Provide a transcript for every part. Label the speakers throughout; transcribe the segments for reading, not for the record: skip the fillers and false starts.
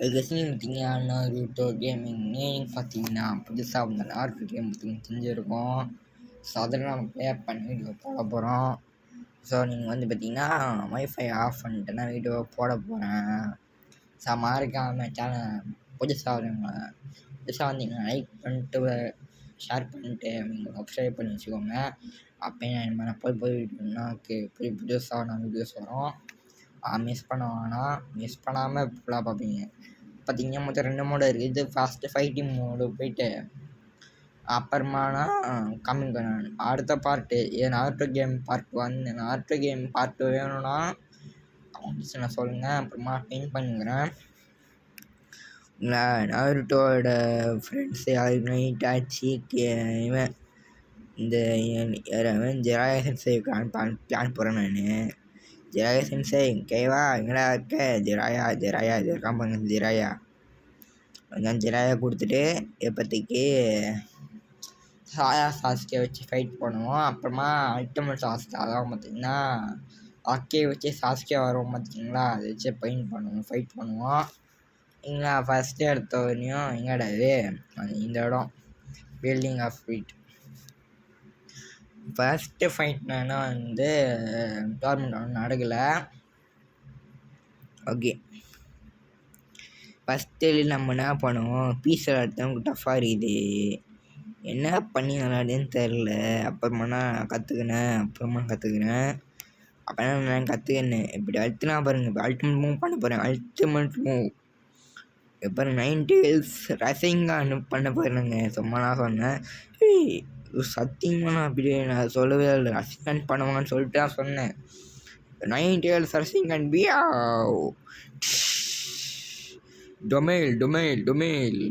Speaker 1: அதுக்கடுத்து பார்த்தீங்கன்னா நாருட்டோ கேமிங்னு பார்த்தீங்கன்னா புதுசாக வந்த நாருட்டோ கேம் பார்த்தீங்கன்னா தெரிஞ்சிருக்கும். ஸோ அதில் நம்ம ப்ளே பண்ணி வீடியோ போட போகிறோம். ஸோ நீங்கள் வந்து பார்த்தீங்கன்னா வைஃபை ஆஃப் பண்ணிட்டு நான் வீடியோ போட போகிறேன். ஸோ மறக்காமல் சேனல் புதுசாக வந்தீங்கன்னா லைக் பண்ணிட்டு ஷேர் பண்ணிட்டு நீங்கள் சப்ஸ்கிரைப் பண்ணி வச்சுக்கோங்க. அப்போ நான் வீடியோனா புதுசாக நான் வீடியோஸ் வரும். மிஸ் பண்ண வேணாம். மிஸ் பண்ணாமல் ஃபுல்லாக பார்ப்பீங்க. பார்த்தீங்கன்னா மொத்தம் 2 மோடு இருக்குது. இது ஃபஸ்ட்டு ஃபைட்டிங் மோடு போயிட்டு அப்புறமானா கம்மிங் அடுத்த part நாருட்டோ game part 1 நாருட்டோ game part 2 வேணும்னா நான் சொல்லுங்கள். அப்புறமா பின் பண்ணிக்கிறேன். நாருட்டோட ஃப்ரெண்ட்ஸு நைட் ஆச்சு இவன் இந்த ஜெராயா சென்சை பிளான் போகிறேன். நான் ஜெராயா சென்சை கேவா எங்கடா இருக்க? ஜெராயா இருக்கான் பாருங்க. ஜெராயா கொடுத்துட்டு இப்போதைக்கு சாஸ்கே வச்சு ஃபைட் பண்ணுவோம். அப்புறமா அல்டிமேட் சாஸ்கே அதான் பார்த்திங்கன்னா அக்கே வச்சு சாஸ்கே வரும் பார்த்திங்களா, அதை வச்சு ஃபைட் பண்ணுவோம். இங்கே ஃபஸ்ட்டு எடுத்தவரையும் எங்கடா இது இந்த இடம் பில்டிங் ஆஃப் ஃபைட் ஃபஸ்ட்டு ஃபைட்னா வந்து டோர்னமெண்ட் ஒன்றும் நடக்கலை. ஓகே, ஃபஸ்ட்டு நம்ம என்ன பண்ணுவோம், பீஸ் விளாட்றவங்க டஃப்பாக இருக்குது. என்ன பண்ணி விளாடுன்னு தெரில. அப்புறமா நான் கற்றுக்கினேன். அப்போ நான் கற்றுக்கினேன். இப்படி அழுத்தினா பாருங்கள். இப்போ அல்டிமேட் மூவ் பண்ண போகிறேன். அல்டிமேட் மூவ் இப்போ 9 டேல்ஸ் ரசிங்கான்னு பண்ண போகிறேங்க. சும்மா நான் சொன்னேன். சத்தியமாக நான் அப்படி நான் சொல்லவே இல்லை. ரசிங்கான் பண்ணுவாங்கன்னு சொல்லிட்டு நான் சொன்னேன். 9 டேல்ஸ் ரசிங்கான் பியா டொமைல்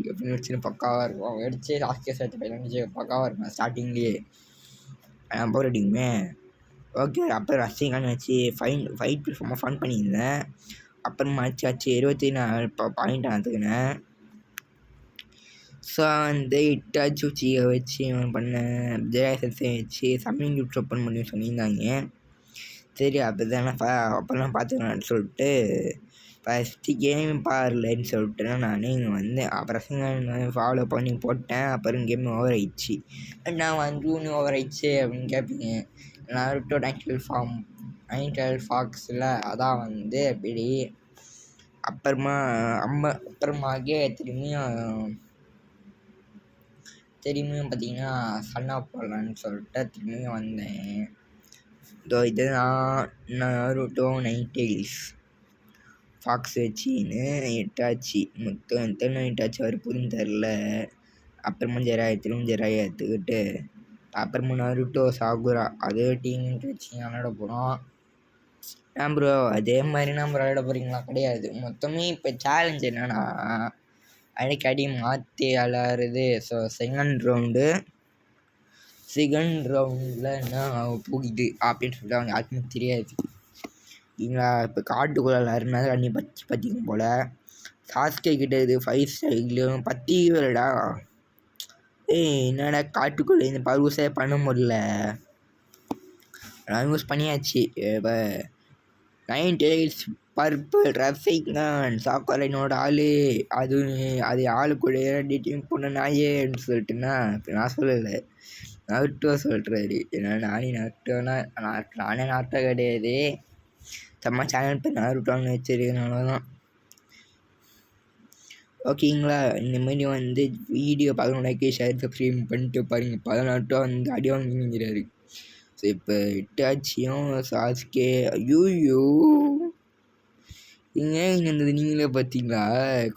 Speaker 1: அப்படின்னு வச்சு பக்காவாக இருக்கும். எடுத்து ராஸ்கே சேர்த்து பயிலச்சு பக்காவாக இருக்கும் ஸ்டார்டிங்லேயே. போர் அடிக்குமே. ஓகே, அப்புறம் ரசிங்கான் வச்சு ஃபைட் சும்மா ஃபன் பண்ணியிருந்தேன். அப்புறமா ஆச்சு 24 பாயிண்ட் ஆகுதுக்கினேன். ஸோ வந்து இட்டாச்சு வச்சு பண்ணேன். ஜெயசை வச்சு சம்மிங் யூடியூப் ஓப்பன் பண்ணி சொல்லியிருந்தாங்க. சரி அப்போதான் பார்த்துக்கலான்னு சொல்லிட்டு ஃபஸ்ட்டு கேம் பாரலன்னு சொல்லிட்டு நான் இங்கே வந்து அப்புறம் ஃபாலோ பண்ணி போட்டேன். அப்புறம் கேம் ஓவர் ஆயிடுச்சு. நான் வந்து ஓவர் ஆயிடுச்சு அப்படின்னு கேட்பீங்க. நாருட்டோ 9 ஃபாக்ஸில் அதான் வந்து அப்படி அப்புறமாகவே திரும்பியும் பார்த்தீங்கன்னா சன்னா போடலான்னு சொல்லிட்டு திரும்பியும் வந்தேன். இதுதான் நாருட்டோ 9 டேல்ஸ் ஃபாக்ஸ் வச்சுன்னு 8 ஆச்சு. மொத்தம் எத்தனை 8 ஆச்சு வருப்புன்னு தெரில. அப்புறமா ஜெராயா எடுத்துக்கிட்டு அப்புறமா நாருட்டோ சாகுரா அதே டீம் வச்சு விளாட போகிறோம். ப்ரோ அதே மாதிரி நம்ம விளையாட போகிறீங்களா? கிடையாது. மொத்தமே இப்போ சேலஞ்ச் என்னன்னா அடிக்கடி மாற்றி விளாடுறது. ஸோ செகண்ட் ரவுண்டில் என்ன போகுது அப்படின்னு சொல்லிட்டு அவங்க யாருக்குமே தெரியாது. இல்லைங்களா? இப்போ காட்டுக்குள்ளே எல்லாருமே தண்ணி பற்றிக்கும் போல். சாஸ்கே கிட்ட இது 5 ஸ்டைலும் பற்றிக்கலடா. என்னடா காட்டுக்குள்ளே இந்த பருவசே பண்ண முடியல. நான் யூஸ் பண்ணியாச்சு. இப்போ 9 டேல்ஸ் பர்பிள் ரசிங்கான் சாக்கோலைனோட அது ஆளு கூட டீட்டிங் பொண்ணு நாயேன்னு சொல்லிட்டுன்னா இப்போ நான் சொல்லலை, நாருட்டோ சொல்கிறாரு. ஏன்னா நானே நாருட்டோ கிடையாது. சும்மா சேனல் பேர் நாருட்டோன்னு வச்சிருக்கனால தான். ஓகேங்களா? இந்தமாரி வந்து வீடியோ 11 ஷேர் சப்ஸ்கிரைப் பண்ணிட்டு பாருங்கள். 18 வந்து அடி வாங்கிங்கிறாரு. ஸோ இப்போ 8 ஆச்சியும் சாஸ்கே ஐயோ ஏன் இருந்தது நீங்களே பார்த்தீங்களா?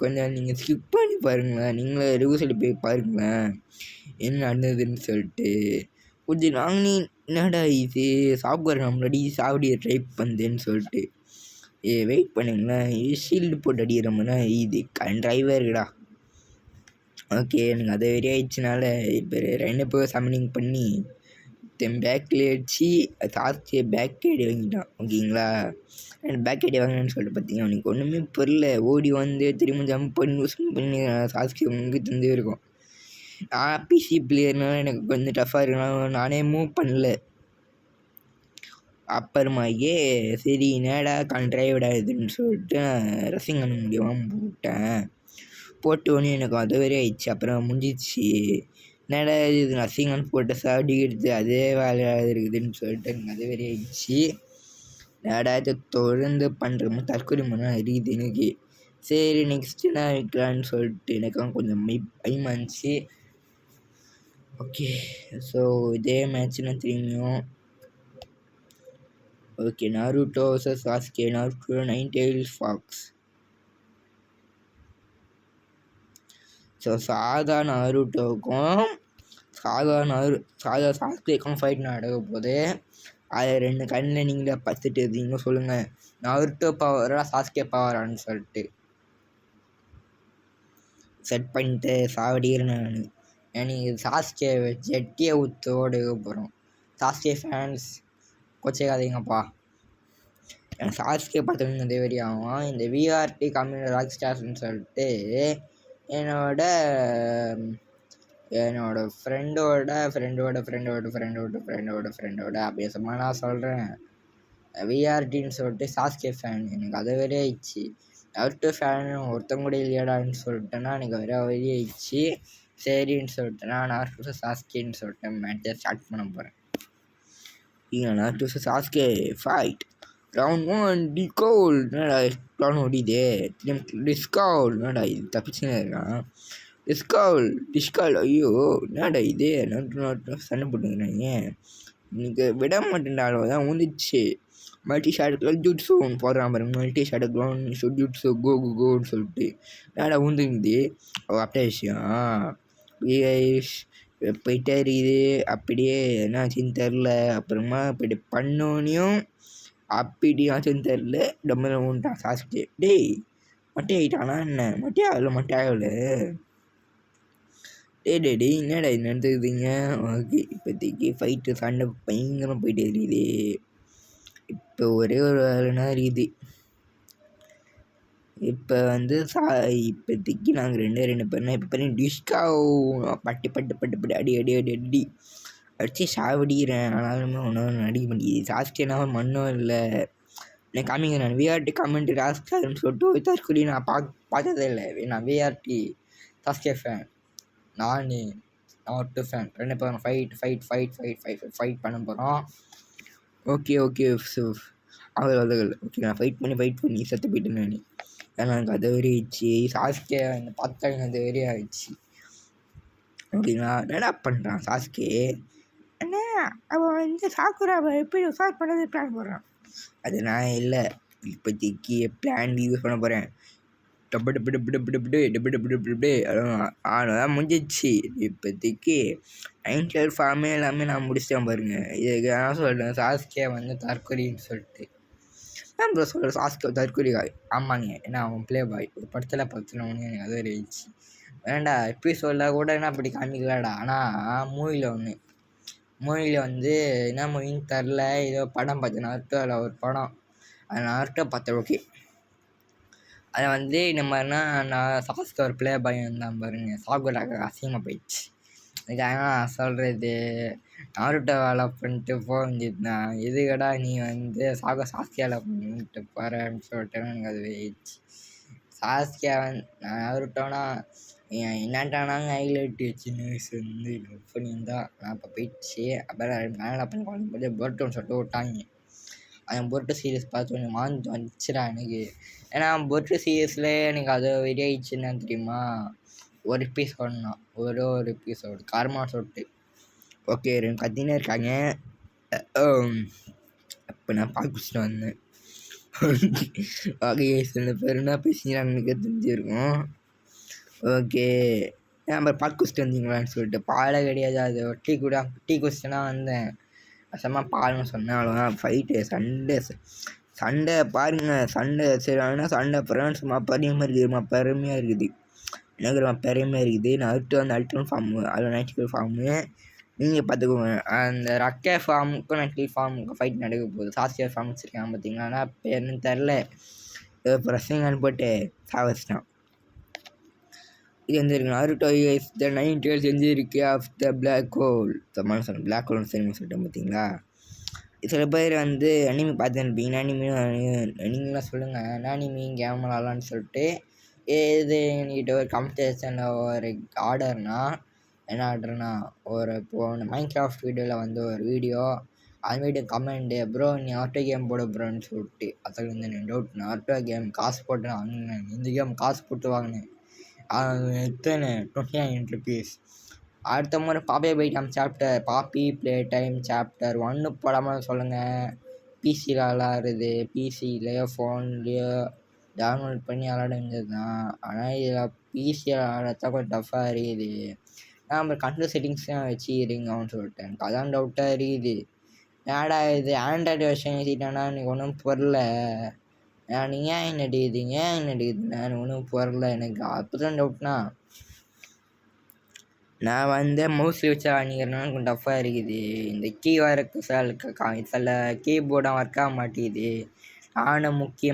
Speaker 1: கொஞ்சம் நீங்கள் ஸ்கிப் பண்ணி பாருங்களேன். நீங்களே ரிவ்யூஸில் போய் பாருங்களேன் என்ன நடந்ததுன்னு சொல்லிட்டு. கொஞ்சம் நாங்களே என்னடா இது சாப்பிட்ற நம்மளடி சாவடியை ட்ரை பண்ணுதுன்னு சொல்லிட்டு வெயிட் பண்ணுங்களேன். ஷீல்டு போட்டு அடிக்கிறோம்னா இது டிரைவர் இருக்குடா. ஓகே, எனக்கு அது வெறி ஆயிடுச்சுனால இப்போ 2 பேர் சம்மனிங் பண்ணி பேக்கில் அடிச்சு சாஸ்கே பேக் ஐடி வாங்கிட்டான். ஓகேங்களா? பேக் ஐடி வாங்கினேன்னு சொல்லிட்டு பார்த்தீங்கன்னா அவனுக்கு ஒன்றுமே புரியல. ஓடி வந்து திரும்ப ஜம்ப் பண்ணி சாஸ்கே உங்களுக்கு தந்தே இருக்கும். பிசி பிளேயர்னால எனக்கு கொஞ்சம் டஃப்பாக இருக்குனால நானே மூவ் பண்ணல. அப்புறமாயே சரி என்னடா கண்ட்ரைவிடாதுன்னு சொல்லிட்டு ரசிங்கன் முடியாமல் போட்டேன். போட்ட உடனே எனக்கு அது வரை ஆயிடுச்சு. அப்புறம் முடிஞ்சிச்சு. என்னடா இது ரசிங்கன் போட்டு சாப்பிட்டுக்கிடுது அதே வேலையாக இருக்குதுன்னு சொல்லிட்டு எனக்கு அது வரை ஆயிடுச்சு. என்னடா இதை தொடர்ந்து பண்ணுறோமோ தற்கொலை மனம் இருக்குது எனக்கு. சரி நெக்ஸ்ட்டு என்ன வைக்கலான்னு சொல்லிட்டு எனக்கும் கொஞ்சம் பயமாக இருந்துச்சு. ஓகே ஸோ இதே மேட்ச் நான் திரும்பியும் okay நாருட்டோ versus Sasuke. நாருட்டோ 9 Tails Fox. So சாதா நாருட்டோவுக்கும் சாதா சாஸ்கேக்கும் ஃபைட் நடக்க போகுது. அது 2 கண்ணில் நீங்களே பார்த்துட்டு இருந்தீங்க சொல்லுங்கள், நாருட்டோ பவரா சாஸ்கே பவரான்னு சொல்லிட்டு செட் பண்ணிட்டு சாவடிக்கிறேன் நான். எனக்கு சாஸ்கே ஜெட்டியை ஊற்று ஓடுக்க போகிறோம். சாஸ்கே ஃபேன்ஸ் கொச்சைக்காதீங்கப்பா. எனக்கு சாஸ்கே பார்த்தோன்னு அதே வரி ஆகும். இந்த விஆர்டி கம்யூனி ராக் ஸ்டார்ஸ்ன்னு சொல்லிட்டு என்னோட ஃப்ரெண்டோட அப்படியே சும்மா நான் சொல்கிறேன். விஆர்டின்னு சொல்லிட்டு சாஸ்கே ஃபேன் எனக்கு அதை வரை ஆயிடுச்சு. நாருட்டோ ஃபேன் ஒருத்தங்க கூட இல்லையாடான்னு சொல்லிட்டேன்னா எனக்கு வேற வழி ஆயிடுச்சு. சரின்னு சொல்லிட்டேன்னா நாருட்டோ சாஸ்கேன்னு சொல்லிட்டு மேட்சை ஸ்டார்ட் பண்ண போகிறேன். நாருட்டோ சாஸ்கே ஃபைட் ரவுண்ட் 1 டிகோல். என்னடா பிளான் ஓடிதே டிஸ்கவுல். என்னடா இது தப்பிச்சுன்னு இருக்கான் டிஸ்கால். ஐயோ என்னடா இது நாட்டு சண்டை போட்டுங்கிறாங்க. இன்னைக்கு விட மாட்டேன்டா தான் ஊந்துச்சு. மல்டி ஷாட்டுக்குலாம் ஜூட்ஸு ஒன்று போடுறான் பாருங்க. மல்டி ஷாட்டுக்குலாம் ஜூட்ஸு கோன்னு சொல்லிட்டு என்னடா ஊந்துங்குது. அப்படியே விஷயம் போயிட்டே இருக்குது. அப்படியே என்னாச்சுன்னு தெரில. அப்புறமா போய்ட்டு பண்ணோனையும் அப்படியாச்சுன்னு தெரில. டம்மல ஊன்ட்டான் சாஸ்கே. டேய் மட்டை ஆகிட்டானா என்ன? மட்டே ஆகலை. டே என்னடா இது நடந்துக்குதுங்க. ஓகே இப்போதைக்கு ஃபைட்டு சண்டை பயங்கரமாக போயிட்டு இருக்குது. இப்போ ஒரே ஒரு வேலைனா இருக்குது. இப்போ வந்து இப்போதைக்கு நாங்கள் ரெண்டு பேர்னா இப்போ பார்த்தீங்கன்னா டிஸ்காவ் பட்டு அடி அடித்து சாவடிக்கிறேன். ஆனாலுமே ஒன்றும் அடிக்க மாட்டேங்குது. சாஸ்கேனா மண்ணும் இல்லை. நான் காமிங்க, நான் விஆர்டி கமெண்ட் ராஸ்கார்னு சொல்லிட்டு தற்கொலை நான் பார்த்ததே இல்லை. நான் விஆர்டி சாஸ்கே ஃபேன். நாருட்டோ ஃபேன். 2 பேரும் ஃபைட் பண்ண போகிறோம். ஓகே ஸோ அவ்வளோ ஓகே நான் ஃபைட் பண்ணி செத்து போயிட்டேன் நான். ஏன்னா எனக்கு அது வரை ஆயிடுச்சு. சாஸ்கே அந்த பார்த்தா அது வரை ஆயிடுச்சு. ஓகேங்களா. என்னடா பண்ணுறான் சாஸ்கே? என்ன அவன் வந்து சாக்குராவை எப்படி யூஸ் பண்ணது பிளான் போடுறான். அது நான் இல்லை. இப்போதைக்கு பிளான் யூஸ் பண்ண போகிறேன். அவ்வளோதான் முடிஞ்சிச்சு. இப்போதைக்கு 9 Tails ஃபார்மே எல்லாமே நான் முடிச்சிட்டேன் பாருங்க. இதுக்கு நான் சொல்கிறேன் சாஸ்கே வந்து தற்கொலைன்னு சொல்லிட்டு நான் ப்ரோ சொல்கிறேன். சாஸ்கே தற்கொலை ஆமாங்க. ஏன்னா அவன் ப்ளே பாய் ஒரு படத்தில் ஒன்று எனக்கு அது இருந்துச்சு. வேண்டா எபிசோடில் கூட என்ன அப்படி காமிக்கலாடா. ஆனால் மூவியில் வந்து என்ன மூவின்னு தெரில. ஏதோ படம் பார்த்தேன் நாருட்டோவில் ஒரு படம். அது நாருட்டோ பார்த்தேன். ஓகே அதை வந்து இந்த மாதிரினா நான் சாஸ்கே ஒரு ப்ளே பாய் இருந்தான் பாருங்க. சாகுராக அசிங்கமாக போயிடுச்சு. இதுக்காக நான் சொல்கிறது நாருட்டோ வேலை பண்ணிட்டு போக வேண்டியது தான். எதுக்கடா நீ வந்து சாஸ்கே வேலை பண்ணிட்டு போகிறேன்னு சொல்லிட்டு எனக்கு அது போயிடுச்சு. சாஸ்கே வந்து நாருட்டோனா என்னட்டானாங்க ஹைலைட் சின்ன வயசு வந்து லவ் பண்ணியிருந்தான். நான் இப்போ போயிடுச்சு. அப்புறம் மேலே பண்ணி குழந்தை பொருட்டோன்னு சொல்லிட்டு விட்டாங்க. அந்த பொருட்டு சீரியஸ் பார்த்து கொஞ்சம் வந்துச்சுடா எனக்கு. ஏன்னா பொருட்டு சீரியஸில் எனக்கு அது வெறியாயிடுச்சுன்னு தெரியுமா. ஒரு எபிசோடு தான், ஒரு எபிசோடு காரமாக சொல்லிட்டு. ஓகே 2 கத்தினே இருக்காங்க. அப்போ நான் பால் குடிச்சிட்டு வந்தேன். ஓகே சில பேருனா பேசிக்கிறாங்க தெரிஞ்சிருக்கும். ஓகே நம்ம பால் குடிச்சிட்டு வந்தீங்களான்னு சொல்லிட்டு பாலை கிடையாது. அது டீ குடிச்சிட்டுனா வந்தேன். அசமா பாருங்க சொன்னேன். அவ்வளோதான் ஃபைட்டு சண்டை பாருங்கள். சரி ஆனால் சண்டை ஃப்ரெண்ட்ஸ்மா பெருமையாக இருக்குது. எனக்கு பெருமையாக இருக்குது. நாருட்டோ வந்து அல்ட்ரன் ஃபார்மு, அதில் நைட்டிக்கல் ஃபார்மு நீங்கள் பார்த்துக்கோங்க. அந்த ரக்கே ஃபார்முக்கும் நைட்டிக்கல் ஃபார்முக்கும் ஃபைட் நடக்க போகுது. சாஸ்கே ஃபார்ம் வச்சுருக்காங்க பார்த்தீங்களா. ஆனால் பேருன்னு தெரில. ஏதோ பிரசங்கன்னு போட்டு சாவச்சிட்டான். இது வந்து இருக்கு நாருட்டோ இஸ் த 9 Tails செஞ்சுருக்கு ஆஃப் த பிளாக் ஹோல். சொன்ன பிளாக் ஹோல்னு சரிமா சொல்லிட்டேன் பார்த்தீங்களா. சில பேர் வந்து அனிமி பார்த்துருப்பீங்க. நீங்களாம் சொல்லுங்கள் என்ன அனிமி கேம் விளாட்லான்னு சொல்லிட்டு. இது என்கிட்ட ஒரு காம்படிஷனில் ஒரு ஆர்டர்னா என்ன ஆர்டர்னா இப்போ மைண்ட் கிராஃப்ட் வீடியோவில் வந்து ஒரு வீடியோ அது வீடியோ கமெண்டு ப்ரோ நீ ஆட்டோ கேம் போட ப்ரோன்னு சொல்லிட்டு அதில் வந்து எனக்கு டவுட். நான் ஆட்டோ கேம் காசு போட்டு வாங்கினேன். இந்த கேம் காசு போட்டு வாங்கினேன். எத்தனை 29 ருபீஸ். அடுத்த முறை பாப்பி ப்ளே டைம் பாப்பி ப்ளே டைம் சாப்டர் 1 போடாமல் சொல்லுங்கள். பிசியில் விளாடுறது பிசிலேயோ ஃபோன்லேயோ டவுன்லோட் பண்ணி விளாட வேண்டியது தான். ஆனால் இதில் பிசியில் விளாட்றதா கொஞ்சம் டஃப்பாக இருக்குது. நம்ம கண்ட்ரோல் செட்டிங்ஸ்லாம் வச்சுக்கிறீங்கன்னு சொல்லிட்டேன். எனக்கு அதான் டவுட்டாக இருக்குது. ஏடா இது ஆண்ட்ராய்டு வெர்ஷன் ஏற்றிட்டேன்னா எனக்கு ஒன்றும் புரியல. நீங்கள் ஏன் நடிக்குது நான் ஒன்றும் புரியல எனக்கு. அப்போ தான் டவுட்னா நான் வந்து மவுஸில் வச்சு வாங்கிக்கிறேன்னா கொஞ்சம் டஃப்பாக இருக்குது. இந்த கீ ஒர்க்கு சில கீபோர்டாக ஒர்க் ஆக மாட்டேங்குது. நானும் முக்கிய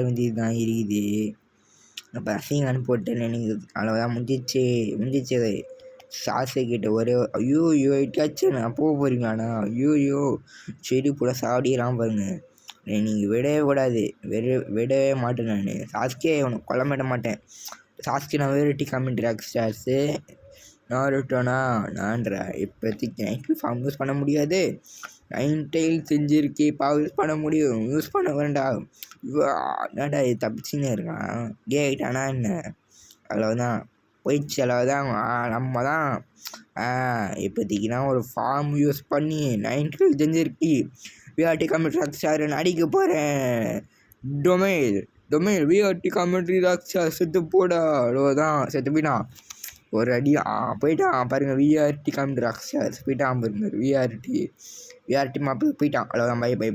Speaker 1: வேண்டியது தான் இருக்குது. அப்போ அசிங்கன்னு போட்டு நினைக்குது. அவ்வளோதான் முடிஞ்சிச்சு. சாசுக்கிட்ட ஒரே ஐயோ எட்டாச்சு நான் போக போகிறீங்களாண்ணா. ஐயோ செடி கூட சாடிக்கிறான் பாருங்க. நீங்கள் விடவே கூடாது. விடவே மாட்டேன் நான். சாஸ்கே உனக்கு கொல்ல விட மாட்டேன். சாஸ்கே நான் வேறுட்டி கமெண்ட் ராக்ஸ்டார்ஸு நாருட்டோனா நான்ற இப்போதைக்கு நைட்டில் ஃபார்ம் யூஸ் பண்ண முடியாது. 9 டைல் செஞ்சுருக்கே யூஸ் பண்ண முடியும். யூஸ் பண்ண வேண்டாம். என்னடா இது தப்பிச்சுன்னு இருக்கான். டே ஆகிட்டானா என்ன. அவ்வளோதான் போயிடுச்சு. அவ்வளோதான் நம்ம தான் இப்போதைக்குனா ஒரு ஃபார்ம் யூஸ் பண்ணி 9 டைல் செஞ்சுருக்கி விஆர்டி கமெண்ட் ராக்ஸ்டார் அடிக்க போகிறேன். டொமைல் விஆர்டி கமெண்ட் ராக்ஸ்டார் செத்து போடா. அவ்வளோதான் செத்து போயிட்டான். ஒரு அடி போயிட்டான் பாருங்கள். விஆர்டி கமெண்ட் ராக்ஸ்டார் போயிட்டான் பாருங்க. விஆர்டி மாப்பிள் போயிட்டான். அவ்வளோதான். பை